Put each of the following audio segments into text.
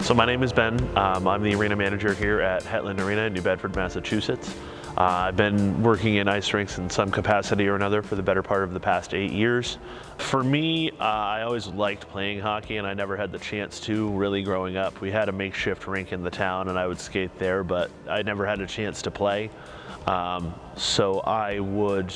So my name is Ben. I'm the arena manager here at Hetland Arena in New Bedford, Massachusetts. I've been working in ice rinks in some capacity or another for the better part of the past 8 years. For me, I always liked playing hockey, and I never had the chance to really growing up. We had a makeshift rink in the town and I would skate there, but I never had a chance to play. So I would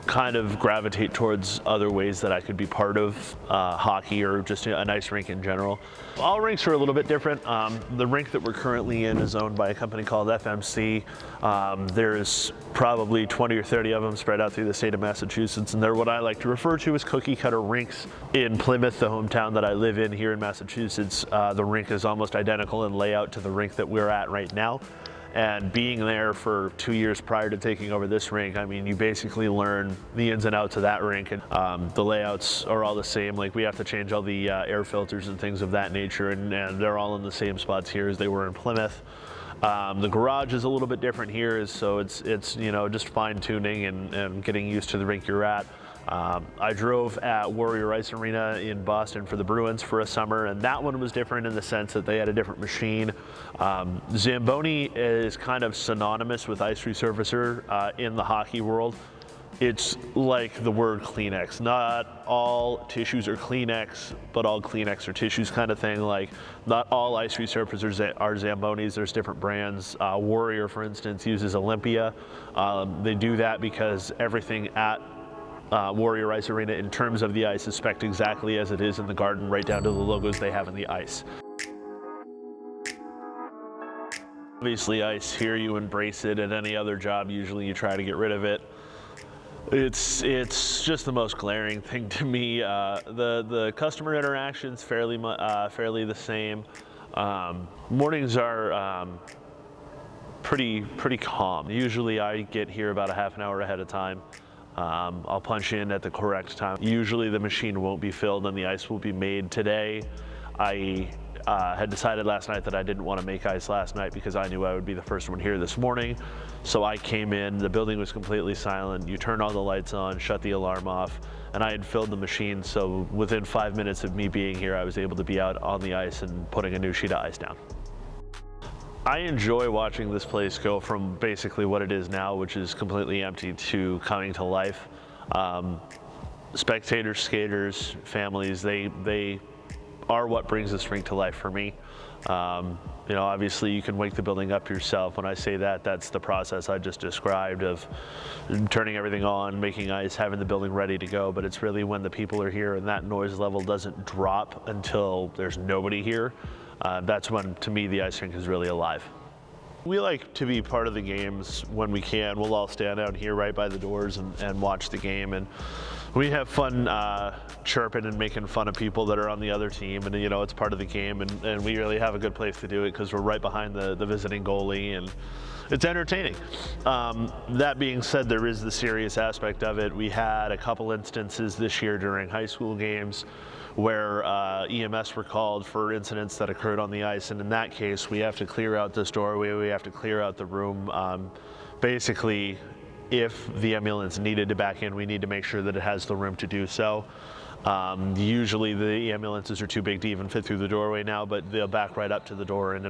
kind of gravitate towards other ways that I could be part of hockey or just an ice rink in general. All rinks are a little bit different. The rink that we're currently in is owned by a company called FMC. There's probably 20 or 30 of them spread out through the state of Massachusetts, and they're what I like to refer to as cookie cutter rinks. In Plymouth, the hometown that I live in here in Massachusetts, the rink is almost identical in layout to the rink that we're at right now. And being there for 2 years prior to taking over this rink, I mean, you basically learn the ins and outs of that rink, and the layouts are all the same. Like, we have to change all the air filters and things of that nature, and they're all in the same spots here as they were in Plymouth. The garage is a little bit different here, so it's you know, just fine tuning and getting used to the rink you're at. I drove at Warrior Ice Arena in Boston for the Bruins for a summer, and that one was different in the sense that they had a different machine. Zamboni is kind of synonymous with ice resurfacer in the hockey world. It's like the word Kleenex. Not all tissues are Kleenex, but all Kleenex are tissues kind of thing. Like, not all ice resurfacers are Zambonis. There's different brands. Warrior, for instance, uses Olympia. They do that because everything at Warrior Ice Arena in terms of the ice is spec'd exactly as it is in the garden, right down to the logos they have in the ice. Obviously, ice here, you embrace it. At any other job, usually you try to get rid of it. It's just the most glaring thing to me. The customer interaction's fairly the same. Mornings are pretty calm. Usually I get here about a half an hour ahead of time. I'll punch in at the correct time. Usually the machine won't be filled and the ice will be made. Today, I had decided last night that I didn't want to make ice last night because I knew I would be the first one here this morning. So I came in, the building was completely silent. You turn all the lights on, shut the alarm off, and I had filled the machine. So within 5 minutes of me being here, I was able to be out on the ice and putting a new sheet of ice down. I enjoy watching this place go from basically what it is now, which is completely empty, to coming to life. Spectators, skaters, families, they are what brings this rink to life for me. You know, obviously you can wake the building up yourself. When I say that, that's the process I just described of turning everything on, making ice, having the building ready to go. But it's really when the people are here and that noise level doesn't drop until there's nobody here. That's when, to me, the ice rink is really alive. We like to be part of the games when we can. We'll all stand out here right by the doors and watch the game, and we have fun chirping and making fun of people that are on the other team, and you know, it's part of the game, and we really have a good place to do it because we're right behind the visiting goalie, and it's entertaining. That being said, there is the serious aspect of it. We had a couple instances this year during high school games where EMS were called for incidents that occurred on the ice, and in that case, we have to clear out this doorway, we have to clear out the room. Basically, if the ambulance needed to back in, we need to make sure that it has the room to do so. Usually the ambulances are too big to even fit through the doorway now, but they'll back right up to the door, and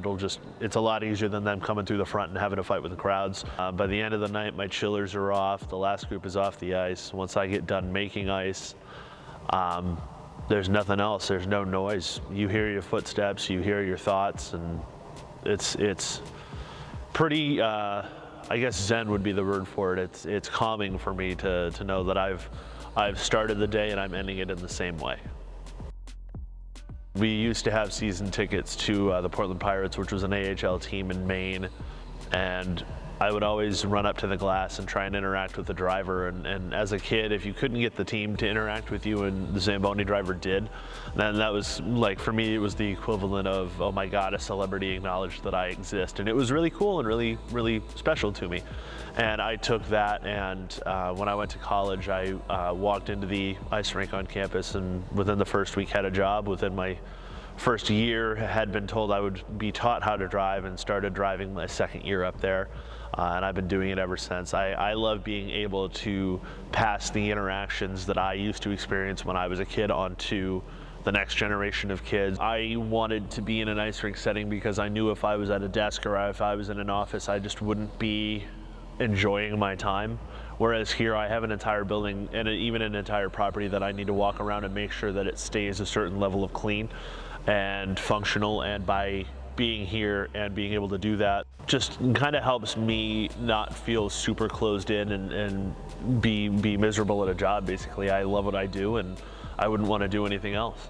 it's a lot easier than them coming through the front and having to fight with the crowds. By the end of the night, my chillers are off, the last group is off the ice. Once I get done making ice, there's nothing else. There's no noise. You hear your footsteps, you hear your thoughts, and it's pretty, I guess zen would be the word for it. It's calming for me to know that I've started the day and I'm ending it in the same way. We used to have season tickets to the Portland Pirates, which was an AHL team in Maine, and I would always run up to the glass and try and interact with the driver, and as a kid, if you couldn't get the team to interact with you and the Zamboni driver did, then that was, like, for me, it was the equivalent of, oh my God, a celebrity acknowledged that I exist. And it was really cool and really, really special to me. And I took that, and when I went to college, I walked into the ice rink on campus, and within the first week had a job. Within my first year, had been told I would be taught how to drive, and started driving my second year up there. And I've been doing it ever since. I love being able to pass the interactions that I used to experience when I was a kid on to the next generation of kids. I wanted to be in an ice rink setting because I knew if I was at a desk or if I was in an office, I just wouldn't be enjoying my time. Whereas here I have an entire building and even an entire property that I need to walk around and make sure that it stays a certain level of clean and functional, and by being here and being able to do that just kind of helps me not feel super closed in and be miserable at a job. Basically, I love what I do and I wouldn't want to do anything else.